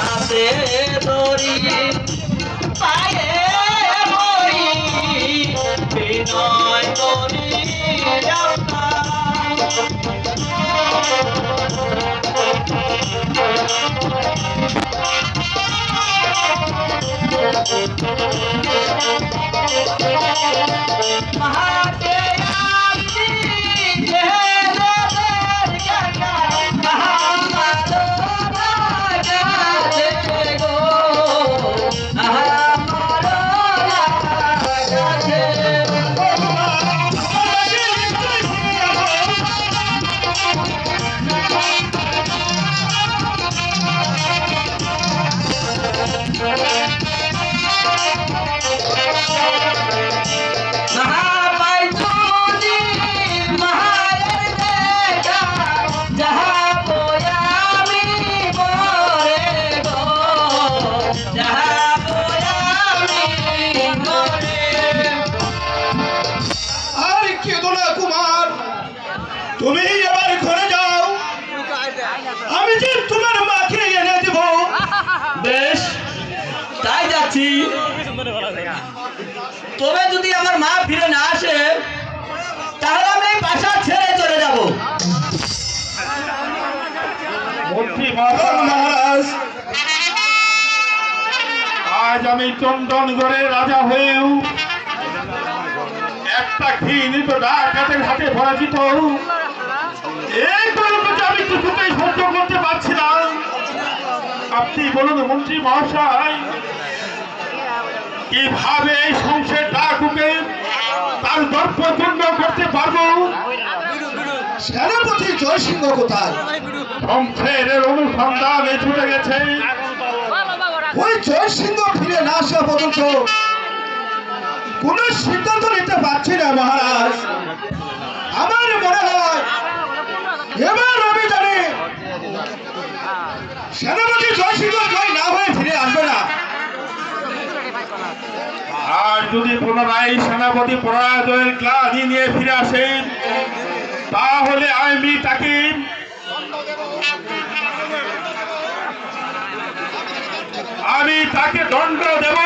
হাতে ধরি পায়ে মরি বিনয় করি তবে যদি আমার মা ফিরে না আসে তাহলে আমি এই বাসা ছেড়ে চলে যাব। মহারাজ, আজ আমি চন্দনগড়ে রাজা হয়েও একটা ঘৃণিত ডাকাতের হাতে পরাজিত, এই কলঙ্কটা আমি কিছুতেই সহ্য করতে পারছি না। আপনি বলুন মন্ত্রী মহাশয়, কিভাবে এই সংসার ডাকুকে তার দর্প পূর্ণ করতে পারবো? সেনাপতি জয়সিংহ কোথায়? সংসারের অনুসন্ধানে ছুটে গেছে। ওই জয়সিংহ ফিরে না আসা পর্যন্ত কোন সিদ্ধান্ত নিতে পারছি না মহারাজ। আমার মনে হয় এবার আমি জানি সেনাপতি জয়সিংহ জয় না হয়ে ফিরে আসবে না। আর যদি পুনরায় সেনাপতি পরাজয়ের গ্লানি নিয়ে ফিরে আসেন তাহলে আমি তাকে দণ্ড দেব।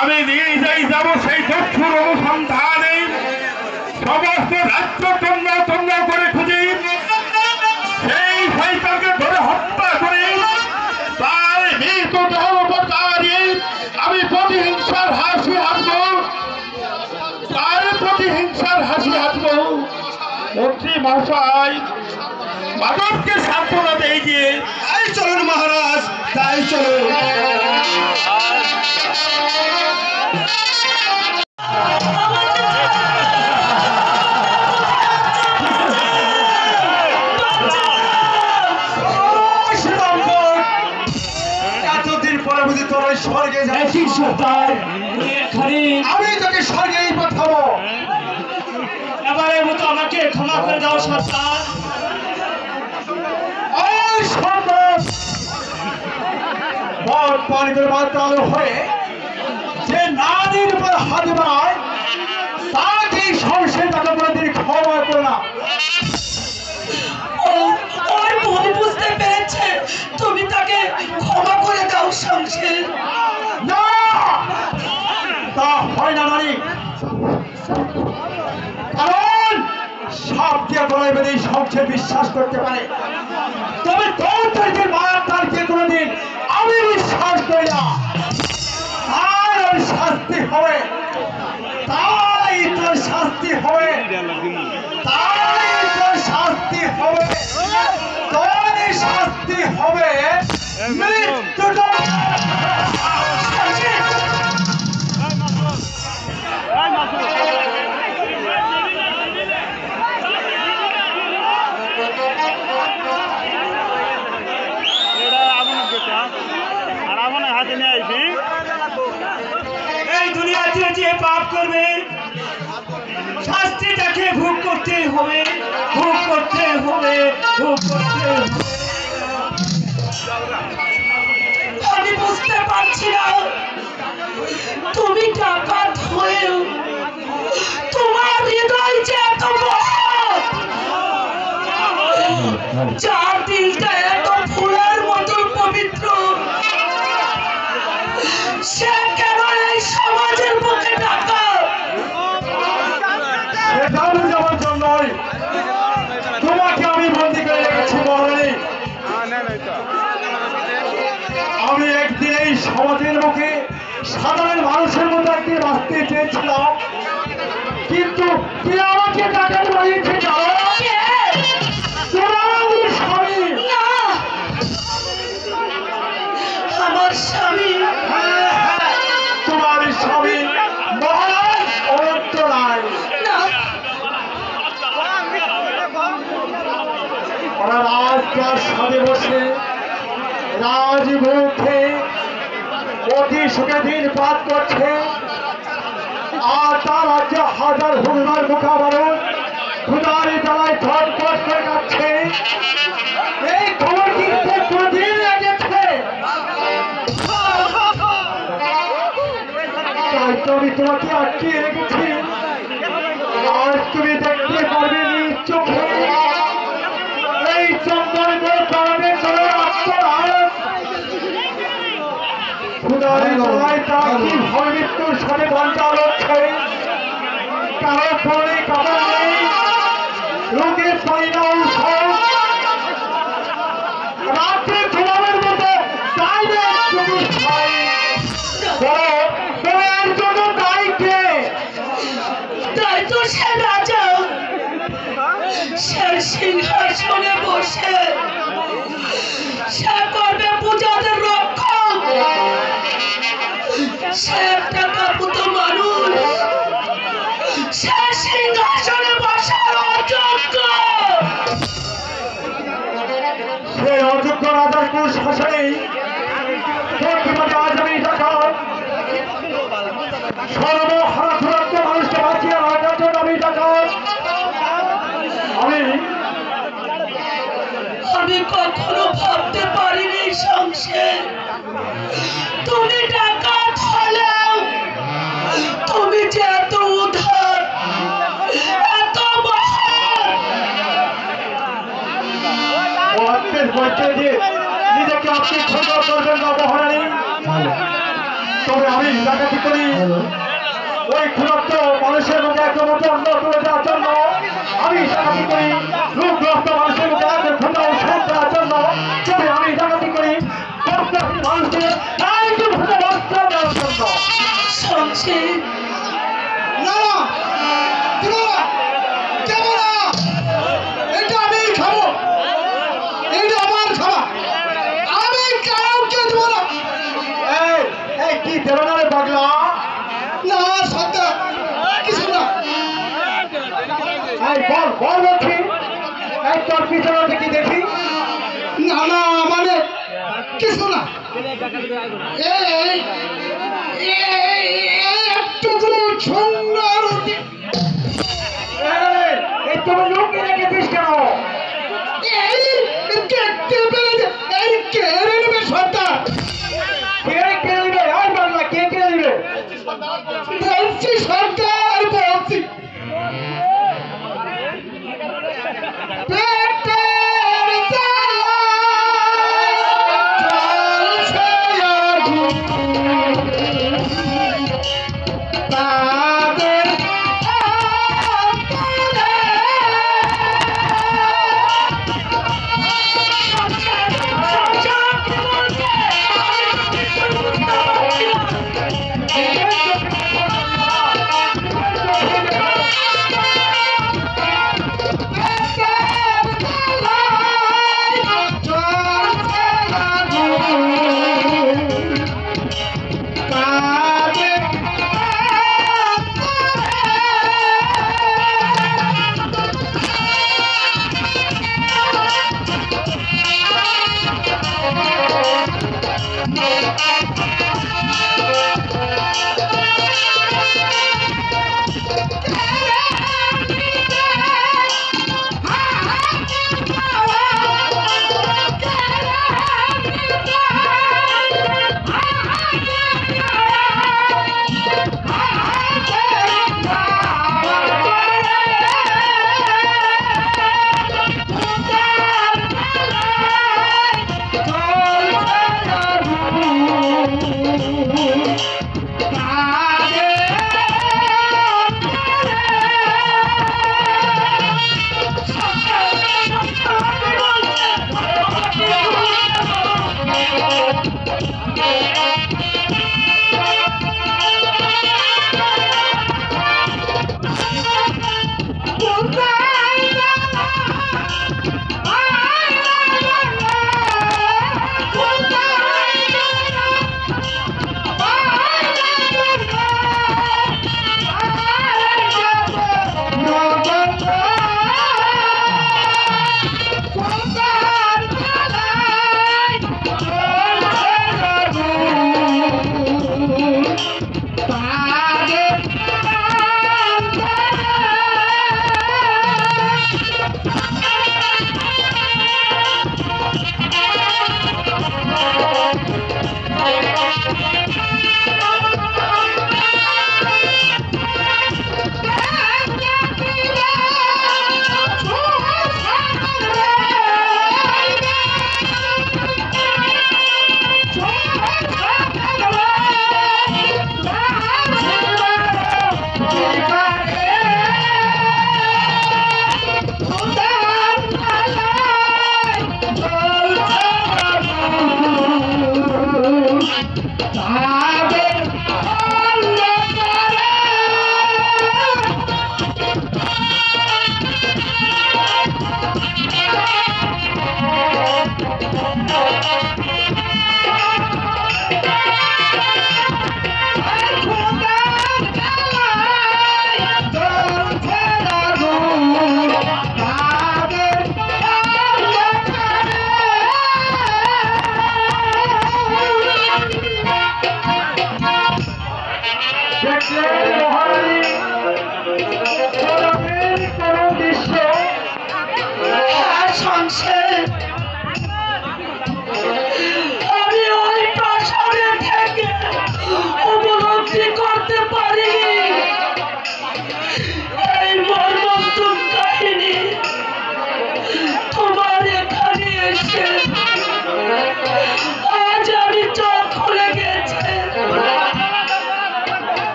আমি নিজেই যাব সেই দস্যুর অনুসন্ধানে, সমস্ত রাজ্য তন্ন তন্ন করে খুঁজি, সেই শয়তানকে ধরে হত্যা করে তার মৃতদেহ উপর দাঁড়িয়ে আমি প্রতিহিংসার হাসি হাসবো, তার প্রতিহিংসার হাসি হাসবো। মন্ত্রী মহাশয়, মাধবকে সান্ত্বনা দেই যে তাই চলুন মহারাজ, তাই চলুন। এতদিন পরে বুঝি তোর ওই স্বর্গে যাচ্ছি সর্দার। আমি তোকে স্বর্গেই পাঠাবো। এবারের মতো আমাকে ক্ষমা করে দাও সর্দার। পানিদের মাত্রালু হয়ে যে নারীর উপর হাত বাড়ায় তাকে সংসার তাকে কোনোদিন ক্ষমা করে না। ওর ভুল বুঝতে পেরেছে, তুমি তাকে ক্ষমা করে দাও সংসার। না, তা হয় না নারী, কারণ সব দিয়ে গলায় বেঁধে সংসার বিশ্বাস করতে পারে, তবে তোর তৈরির মায়ার তারকে কোনোদিন আমি বিশ্বাস করি না। তার ওর শাস্তি হবে, তাই তোর শাস্তি হবে, তাই তোর শাস্তি হবে, তোর শাস্তি হবে মৃত্যুদণ্ড। এই দুনিয়াতে যে পাপ করবে শাস্তি তাকে ভোগ করতে হবে, ভোগ করতে হবে, ভোগ করতে হবে। আমি বুঝতে পারছি না তুমি ডাকাত হয়েও তোমার হৃদয় যে এত বড়, যার দিলটা এত ফুলের মতো সমাজের মুখে সাধারণ মানুষের মতো একদিন বাঁচতে চেয়েছিলাম, কিন্তু কে আমাকে ডাকাত বানিয়েছে জানো? তোমার স্বামী। না, আমার স্বামী। হ্যাঁ, হ্যাঁ, তোমার স্বামী মহারাজ অনন্ত রায়। না, ওরা রাজপ্রাসাদে বসে রাজমুখে অতি সুখে দিন পাত করছে, আর তার রাজ্যে হাজার হুমার মুখাবরণ ক্ষুদারি জ্বালায় ছটফট করে কাটছে। এই খবর কিন্তু কোনদিন লেগেছে? তাই তো আমি তোমাকে আটকিয়ে রেখেছি। আজ তুমি দেখতে পারবে নিজ চোখে এই চন্দনকে প্রাণে করে আত্মরাজ ক্ষুদারি জ্বালায় তার কিভাবে মৃত্যুর সাথে বাঞ্চা লড়ছে। কারো পরে কাপড় নেই, রোগের পাই না ঔষধ, রাত্রে ঘুমানোর মতো ডাইরেক্ট চিকিৎসায়। এর জন্য দায়ী কে? তাই তো সে রাজা, সে সিংহাসনে বসে সে করবে পূজাদের রক্ষক। সে একটা কাপুত মানুষ, সে সিংহাসনে বসার অযোগ্য। সেই অযোগ্য রাজার কুশাসনেই প্রতিবাদে আজ আমি ডাকাত সর্বহারা দুরন্ত মানুষকে বাঁচিয়ে রাখার জন্য আমি ডাকাত। আমি কখনো ভাবতে পারিনি সংসার তুমি ডাকাত হলেও তুমি যে এত উদার, এত মহান। ও আত্মের পরিচয় দিয়ে নিজেকে আপনি ছোট করবেন না মহারানী, তবে আমি ডাকাতি করি ওই ক্ষুরত্ব মানুষের মধ্যে একমত অন্য তুলে দেওয়ার জন্য। আমি ডাকাতি করি রূপগ্রস্ত মানুষের মধ্যে এক ক্ষুদ্র ঔষধ দেওয়ার জন্য। তবে আমি ডাকাতি করি বস্ত্রহীন মানুষকে একটু ভূত বস্ত্র দেওয়ার জন্য। সংসার না না, দিব না, দেব না। এটা আমি খাবো, এটা আমার খাবার, আমি কাউকে দেব না। এই কি দেব না রে পাগলা? না সত্য কিছু না। এই বল বল বলছি, এই তোর পিছনে কি দেখি? না না মানে কিছু না। এই একটুকু সুন্দর এই তুমি লোকে রেখেছিস কেন? এই দেখতে পেলে এই কেড়ে নেবে সরকার। কে কেড়ে নেবে? আর বাংলা কে কেড়ে নেবে? বলছি সরকার, বলছি পেটের জ্বালা জ্বলছে আগুন, তাদের অন্তরে সংসার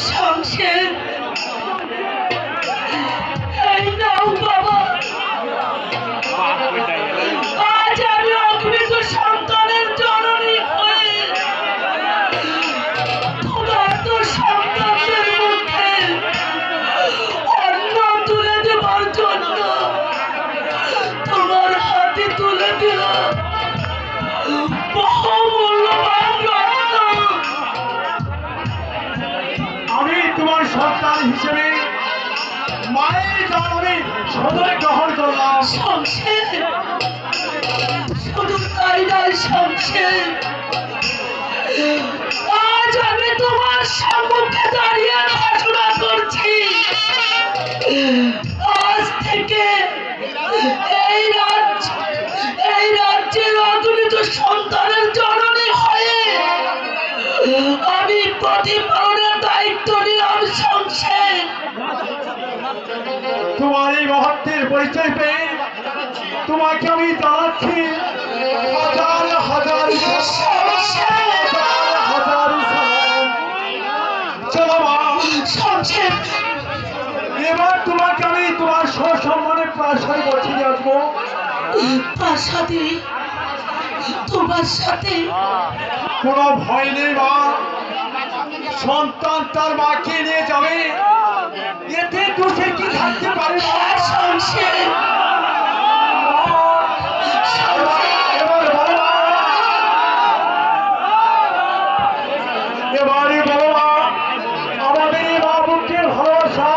শমশের, এই নাও বাবা, আজ আমি অগণিত সন্তানের জননী হয়ে তোমার তো সন্তানদের মুখে অন্ন তুলে দেবার জন্য তোমার হাতে তুলে দিল বহুমূল্যবান রত্ন। আমি তোমার সন্তান হিসেবে মায়ের দান আমি সদয় গ্রহণ করলাম। শমশের, শুধু তাই নয় শমশের, আজ আমি তোমার সম্মুখে দাঁড়িয়ে ঘোষণা করছি, আজ থেকে এই রাজ্যের অগণিত সন্তানের জননী হয়ে আমি প্রতিপালনের দায়িত্ব নিলাম। শমশের, তোমার এই মহত্বের পরিচয় পেয়ে তোমাকে আমি জানাচ্ছি হাজার হাজার হাজার সালাম। চলো মা, শমশের, এবার তোমাকে আমি তোমার সসম্মানে প্রাসাদে পৌঁছে আসবো। প্রাসাদে তোমার সাথে কোনো ভয় নেই মা, সন্তান তার মাকে নিয়ে যাবে, এতে দোষে কি থাকতে পারে মা? শমশের, এবার বলো মা, এবারে বলো মা, আমাদের এই মা বুকের ভালোবাসা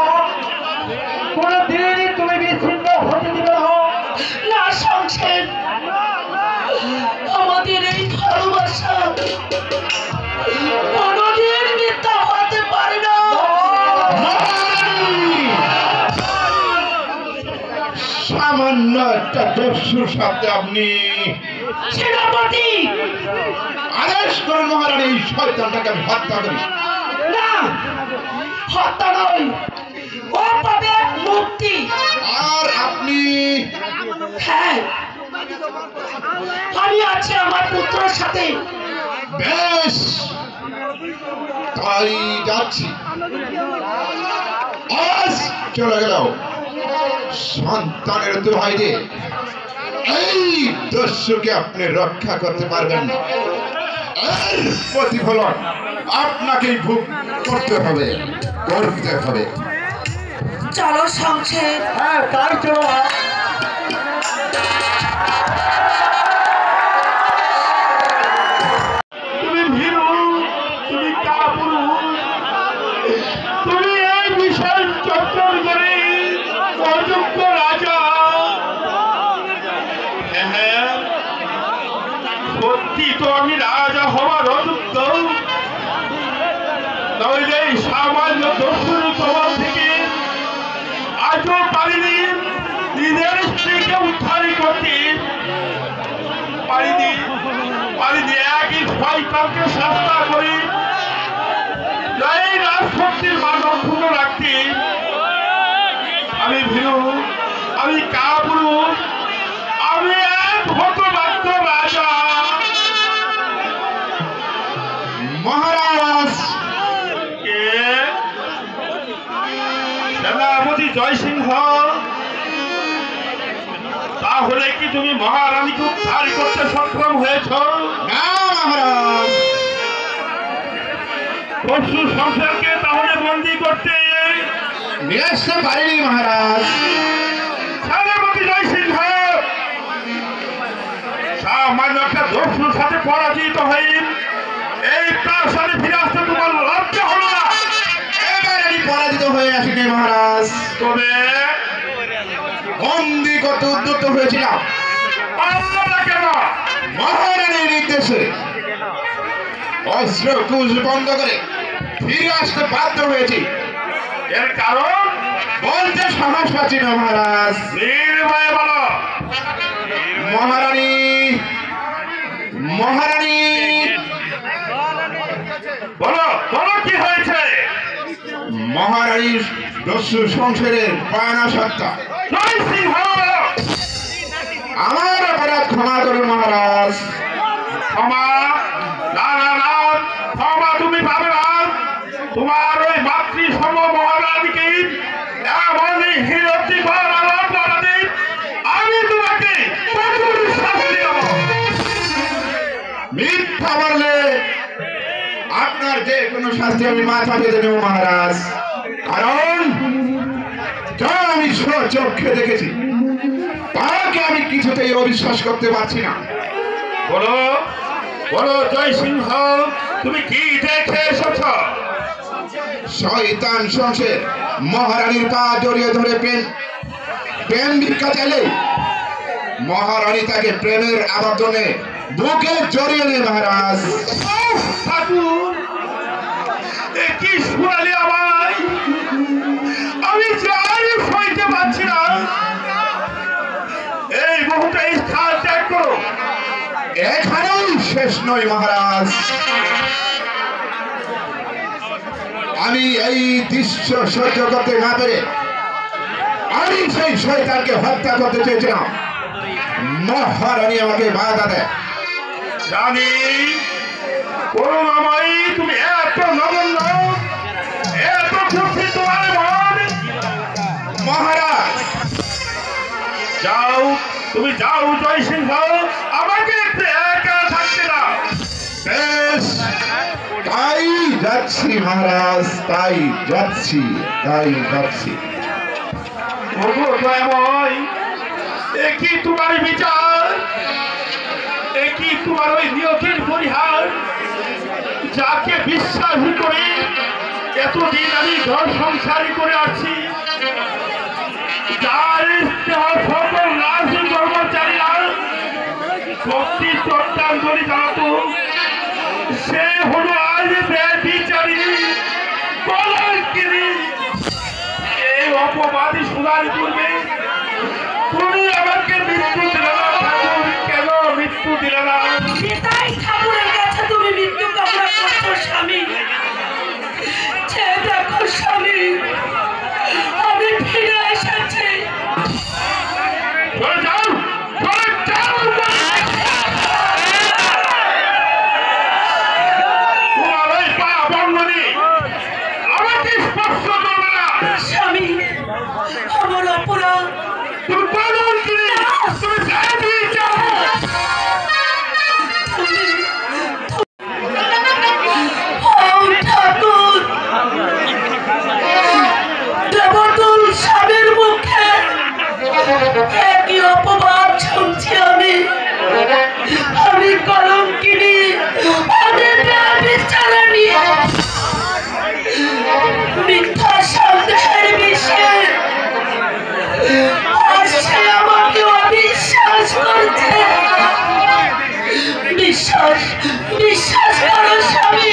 কোনোদিনই তুমি বিচ্ছিন্ন হতে দিবে না। না শমশের, আমাদের এই ভালোবাসা কোনোদিন মিথ্যা হতে পারে না। সামান্য একটা দস্যুর সাথে আপনি সেনাপতি, আদেশ করেন মহারানী এই শয়তানটাকে আমি হত্যা করি। না, হত্যা নয়, ও পাবে মুক্তি। আর আপনি হ্যাঁ, আমি আছি আমার পুত্রের সাথে। বেশ, তাই যাচ্ছি। আজ চলে গেল সন্তানের দোহাই দিয়ে এই দস্যুকে আপনি রক্ষা করতে পারবেন না। এর প্রতিফলন আপনাকেই ভোগ করতে হবে। চলো শমশের। হ্যাঁ, তাই চলো মা। তুমি ভীরু, তুমি কাপুরুষ, তুমি এই বিশাল চক্কর করে অযোগ্য রাজা। হ্যাঁ, সত্যি তো আমি রাজা হওয়ার অযোগ্য, নইলে এই সামান্য দস্যুর কবল থেকে আজও পারিনি নিজের স্ত্রীকে উদ্ধার করতে। পারিনি একই শয়তানকে শাস্তা করি এই রাজশক্তির মান অক্ষুণ্ণ রাখতে। আমি ভীরু, আমি কাপুরুষ, আমি এক হতভাগ্য রাজা। মহারাজ, কে? সেনাপতি জয়সিংহ। তাহলে কি তুমি মহারানীকে উদ্ধার করতে সক্ষম হয়েছ? না মহারাজ। পশু সংসারকে তাহলে বন্দী করতে নিয়ে আসতে পারিনি মহারাজ। সেনাপতি জয়সিংহ, সামান্য একটা দস্যুর সাথে পরাজিত হয়ে এই প্রাসাদে ফিরে আসতে তোমার লজ্জা হলো না? এবার আমি পরাজিত হয়ে আসিনি মহারাজ, তবে বন্দি করতে উদ্যত হয়েছিলাম। কেন? মহারানীর নির্দেশে অস্ত্র কুশ বন্ধ করে ফিরে আসতে বাধ্য হয়েছি। এর কারণ বলতে সাহস পাচ্ছি না মহারাজ। নির্ভয়ে বলো। মহারানী, মহারানী, বলো বলো কি হয়েছে? মহারানীর দস্যু সংসারের বায়না সত্তা জয় সিংহ আমার অপরাধ ক্ষমা করুন মহারাজ। ক্ষমা? না না না, ক্ষমা তুমি পাবে না। তোমার ওই মাতৃ সম মহারানীকে এমন হিরোদ্দীপর আলাপ করাতে আমি তোমাকে প্রচুর শাস্তি দেব। মিথ্যা বললে আপনার যে কোনো শাস্তি আমি মাথা পেতে নেব মহারাজ, কারণ যা আমি স্বচক্ষে দেখেছি তাকে আমি কিছুতেই অবিশ্বাস করতে পারছি না। বলো বলো জয় সিংহ, তুমি কি দেখে এসেছ? শয়তান সংসের মহারানীর পা জড়িয়ে ধরে প্রেম ভিক্ষা চাইলে মহারানী তাকে প্রেমের আবর্জনে বুকে জড়িয়ে নেয় মহারাজ। ঠাকুর কি শুনালি আমায়, আমি যাই সইতে পারছি না। এই মুহূর্তে স্থান ত্যাগ করো। এখানেই শেষ নয় মহারাজ, আমি এই দৃশ্য সহ্য করতে না পেরে আমি সেই শয়তানকে হত্যা করতে চেয়েছিলাম। মহারানী আমাকে বাধা দেয়। জানি করুণাময়ী, তুমি এত নগণ্য, এত খুশি তোমার মন। মহারাজ যাও, তুমি যাও জয় সিংহ, আমাকে একটু একা থাকতে দাও। বেশ, তাই যাচ্ছি মহারাজ, তাই যাচ্ছি। কি তোমার বিচার, কি তোমার ওই নিয়তির পরিহার, যাকে বিশ্বাস করে এতদিন আমি ঘর সংসারী করে আসছি, যার সকল রাজনীতি কর্মচারীরা শক্তি শ্রদ্ধাঞ্জলি জানাতো, সে হলো আজ বিচারিণী কলঙ্কিনী। এই অপবাদী শোনার পূর্বে তুমি আমাকে মৃত্যু দিলে না ঠাকুর, কেন মৃত্যু দিলে না? তাই ঠাকুরের কাছে তুমি মৃত্যু কামনা করছো স্বামী। দেখো স্বামী, আমি ফিরে এসেছি। চলে যাও, চলে যাও। তোমার ওই পা বন্ধনী আমাকে স্পর্শ করবে না। স্বামী, আমার অপরাধ। তুমি পাগল কিনে, তুমি যাই যাও। ঠাকুর, দেবতুল স্বামীর মুখে একই অপবাদ শুনছি আমি। আমি কলঙ্কিনী, আমি বিচারিণী। মিথ্যা সন্দেহের বিষে আর সে আমাকে অবিশ্বাস করছে। বিশ্বাস করো স্বামী,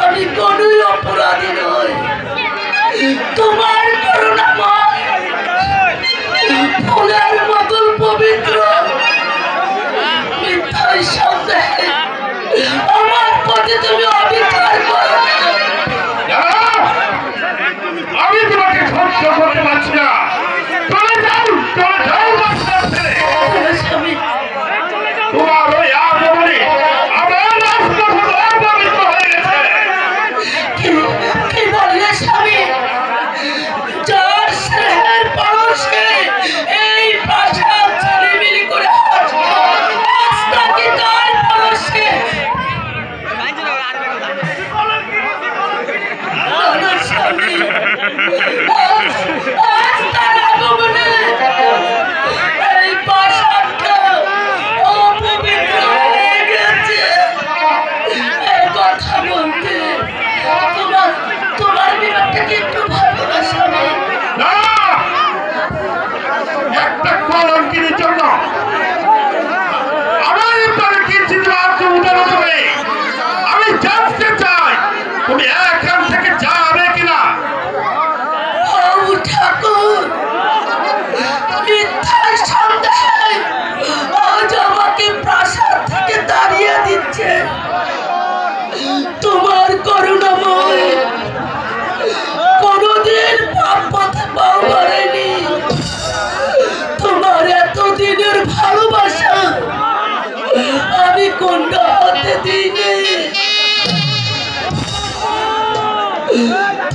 আমি কোনই অপরাধী নই। তোমার করুণাময় ফুলের মতন পবিত্র মিথ্যার সন্দেহে আমার প্রতি তুমি অবিচার করো। আমি তোমাকে সহ্য করতে পারছি না। চলে যাও, চলে যাও। স্বামী, তোমার ওই আগমনে আমার রাষ্ট্রপতি অপবিত্র হয়ে গেছে। কি বললে স্বামী? যার স্নেহের পরশে এই প্রাসাদ ঝিলিমিলি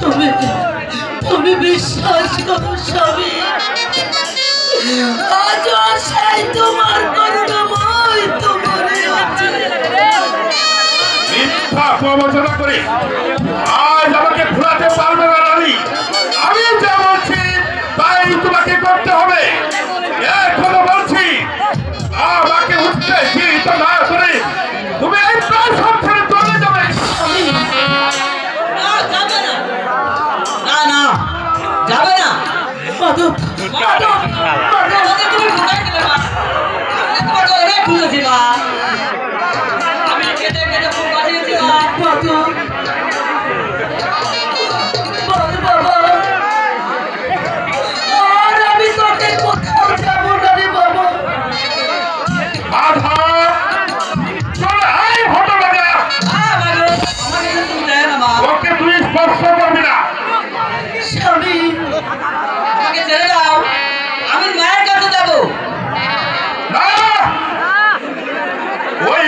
তুমি তুমি বিশ্বাস করো স্বামী, আজ আশাই তোমার করুণাময় তোমারে আছে। মিথ্যা প্রবচনা করে আজ আমাকে ভুলাতে পারবে না রানী। আমি যা বলছি তাই তোমাকে করতে হবে। এখনো বলছি, আমাকে উঠতে চিন্ত না করে তুমি এই প্রাসাদ ছেড়ে চলে যাবে। না, যাবে না। না, না, যাবে না। মাধব, মাধব, মাধব, ওকে তুমি কোথায় গেলে মা? আমি তোমাকে অনেক খুঁজেছি মা। আমি কেটে কেটে খুব বাঁচিয়েছি মা। মাধব, বল বাবা, আর আমি তোকে কোথাও যাব না রে বাবা। বাধা চলে আয় হতভাগা। মাধব, আমাকে তুমি দেয় না মা। ওকে তুই স্পর্শ করবি না। স্বামী, আমাকে ছেড়ে দাও, আমি মায়ের কাছে যাব। না, ওই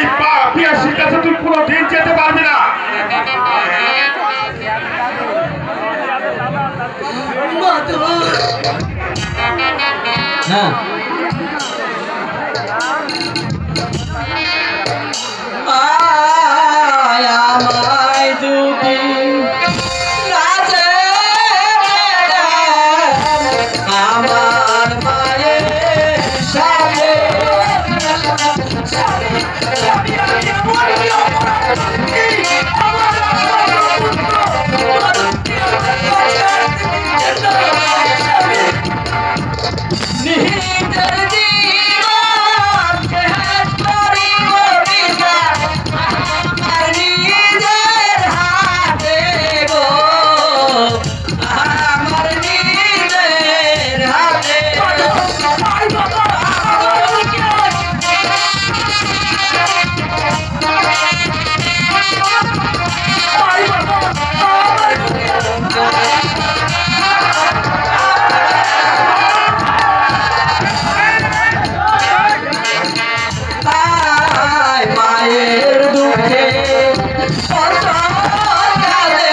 পিয়াসির কাছে তুই কোনোদিন যেতে পারবি না। মাধব, হ্যাঁ, আয় আমায় যদি রাজে আমার মায়ের সাথে নিহিতের জীবন শেষ করিব বিচার আমার নিজের হাতে গো, আমার নিজের হাতে। আয় মায়ের দুঃখে কাঁদে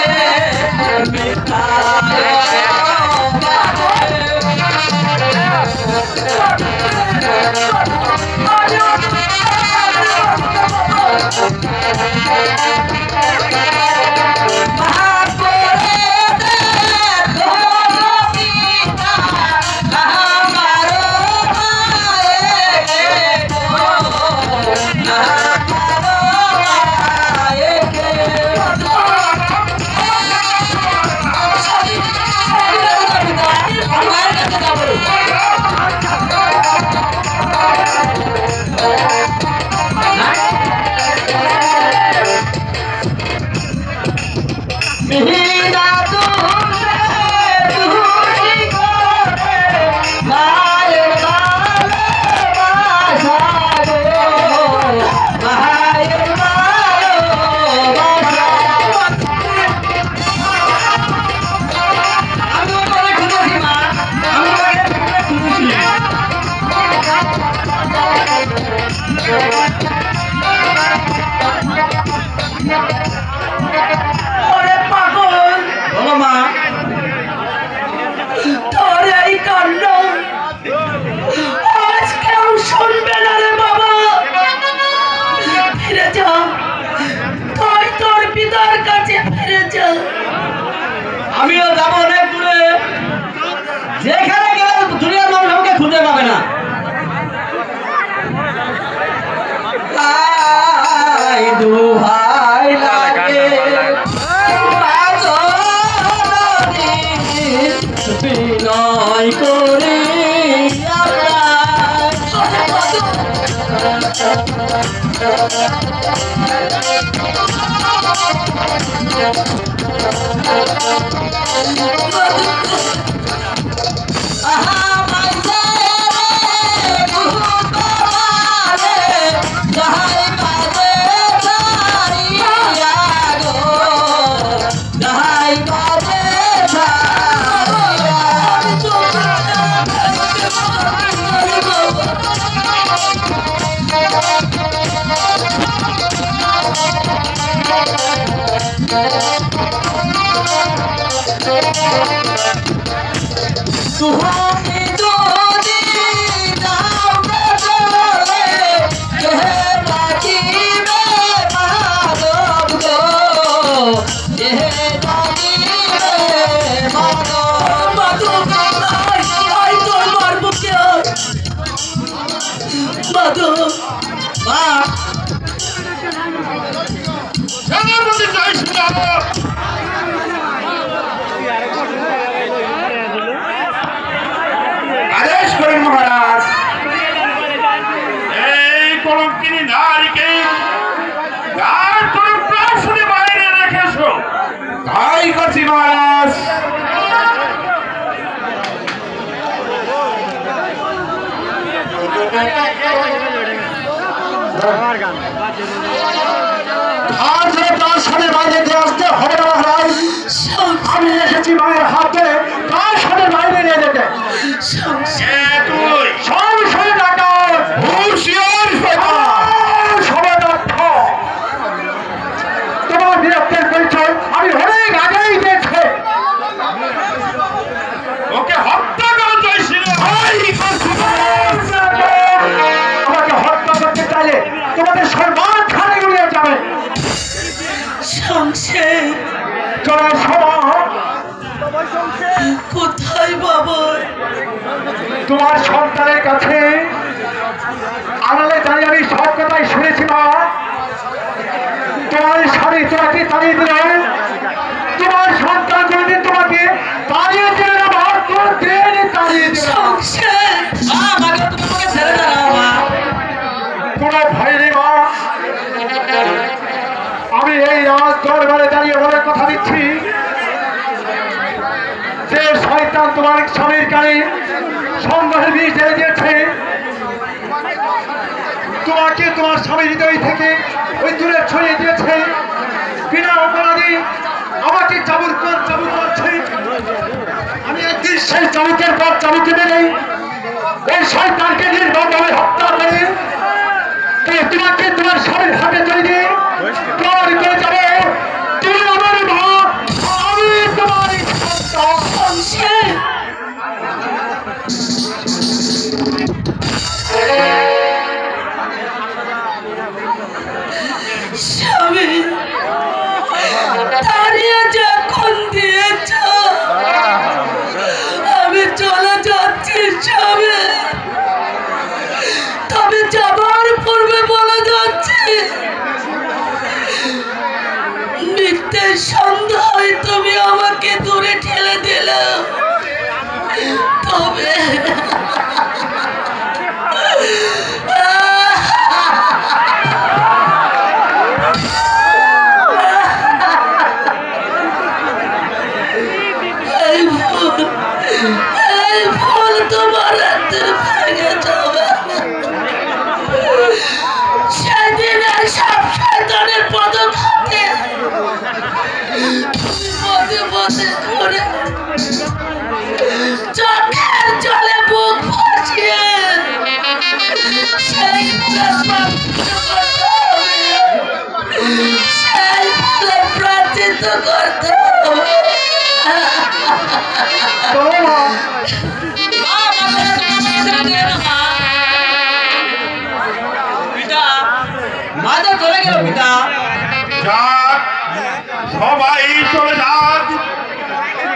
ওরে পাগল, বলো মা, তোর এই কাণ্ড আজ কেউ শুনবে না রে বাবা। ফিরে যা, তুই তোর পিতার কাছে ফিরে যা। আমিও যাবো অনেক দূরে, যেখানে গেলে দুনিয়ার মানুষ আমাকে খুঁজে পাবে না। আয় দুহাই লাগে বিনয় করে Thank you. তুমি যদি যাও চলে কে ডাকিবে মাধব গো কে ডাকিবে মাধব মাধব আই তোর মারব কে মাধব মা সেনাপতি জয় শ্রীরাম। আদেশ করেন মহারাজ। এই কলঙ্কিনী নারীকে তার তোর প্রাসাদে বাইরে রেখেছো। তাই করছি মহারাজ। তার সাথে বাইরে দিয়ে আসতে হবে না মহারাজ। আমি এসেছি মায়ের হাতে তার সাথে বাইরে নিয়ে যেতে। কে তুই? সংশয় ডাকাত হুঁশিয়ার শয়তান। সবাই দক্ষ। তোমার বীরত্বের পরিচয় আমি অনেক আগেই দিয়েছি। ওকে হত্যা করো জয় শ্রীরাম। আমাকে হত্যা করতে চাইলে তোমাদের সম্মান খানে উড়িয়ে যাবে। সংসার চলে সবার কোথায় বাবা তোমার সন্তানের কাছে আড়ালে দাঁড়িয়ে আমি সব কথাই শুনেছি মা। তোমার স্বামী তোমাকে তাড়িয়ে দিল, তোমার সন্তান কোনদিন তোমাকে তাড়িয়ে দিল না মা, কোনদিন তাড়িয়ে দিল না। সংসার আমাকে তোমাকে ছেড়ে দাও মা কোনো ভয় নেই মা। আমি এই রাজ দরবারে দাঁড়িয়ে বলে কথা দিচ্ছি যে শয়তান তোমার স্বামীর কানে সন্দেহের বীজ ঢেলে দিয়েছে, তোমাকে তোমার স্বামীর হৃদয় থেকে ওই দূরে ছড়িয়ে দিয়েছে, বিনা অপরাধী আমাকে চাবুক করছে। আমি একদিন সেই চাবুকের পর চাবুকে মেরে ওই শয়তানকে নির্মমভাবে হত্যা করে তোমাকে তোমার স্বামীর হাতে তুলে দিয়ে তোমার করে যাবে। তুমি আমার মা, আমি তোমার সন্তান। সংসার স্বামী তাড়িয়ে যখন দিয়েছ আমি চলে যাচ্ছি স্বামী, তবে যাবার পূর্বে বলে যাচ্ছি মিথ্যের সন্দেহে তুমি আমাকে দূরে ঠেলে দিলে, তবে এই ফুল তোমার হাতে ভেঙে যাবে। সেদিন এই সব শয়তানের পদঘাতে পদে পদে করে চোখের জলে বুক ভাসিয়ে সেই ফুলে সেই ফুলে প্রার্থিত করতে হবে। মাথা চলে গেল পিতা। যাক, সবাই চলে যাক,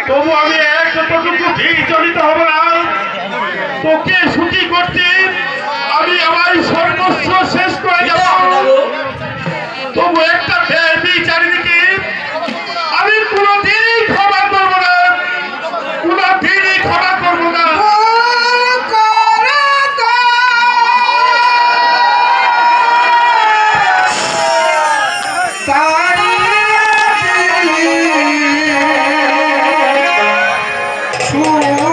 তবু আমি একটুকু বিচলিত হব না। তোকে সুখী করতে আমি আমার সর্বস্ব শেষ করে যাব, তবু একটা চারিদিকে আমি কোনোদিনই ক্ষমা করব না, কোনোদিনই ক্ষমা করব না। সোনা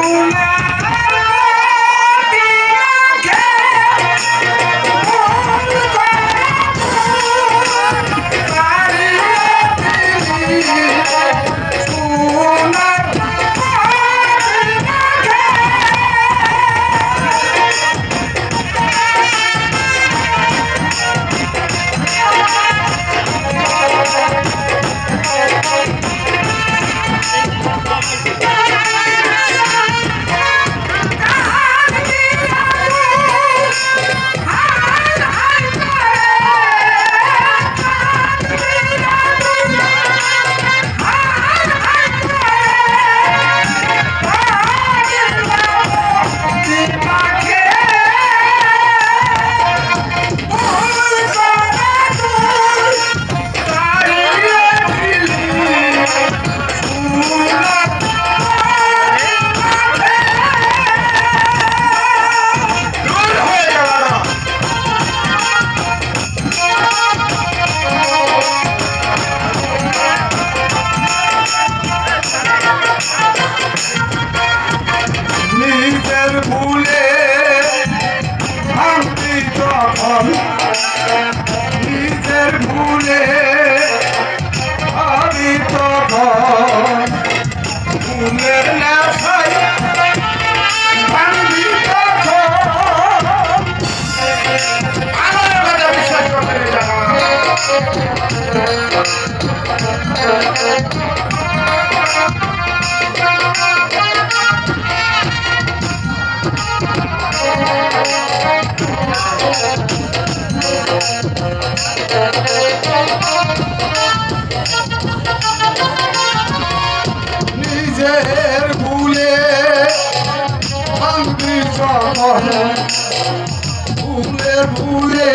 ফুলের নেশায় ভাঙবি তখন। আমার কথা বিশ্বাস করতে জানা নিজের ভুলে ভাঙবি যখন, ভুলে ভুলে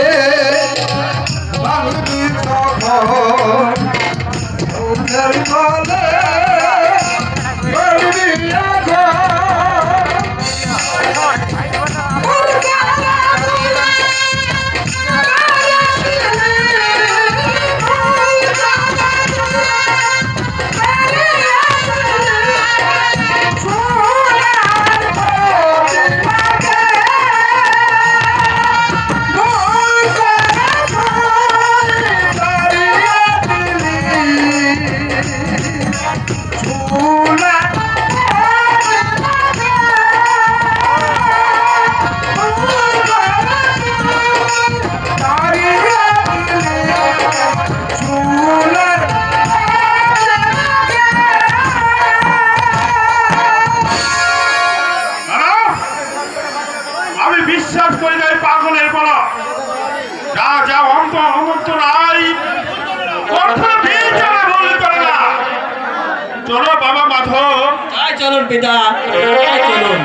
ভাঙবি যখন, ভুলের বলে করবি এখন। আমি বিশ্বাস করি না এই পাগলের বলা। যা যা অন্ত নাই কথা বিচারে বলতে পারে না। চলো বাবা মাধব, তাই চলুন পিতা, তাই চলুন।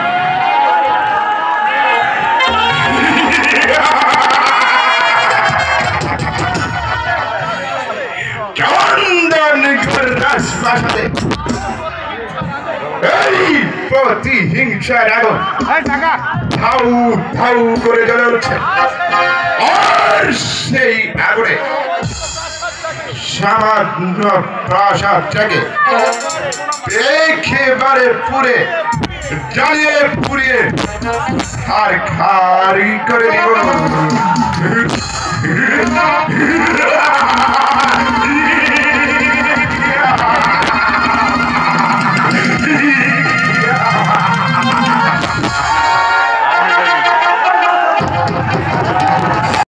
চন্দনঘর রাজপ্রাসাদে এই প্রতিহিংসার আগুন ধাউ ধাউ করে জ্বলে উঠছে। আর সেই আগুনে সামান্য প্রাসাদটাকে একেবারে পুড়ে জ্বালিয়ে পুড়িয়ে আর খারি করে দিব।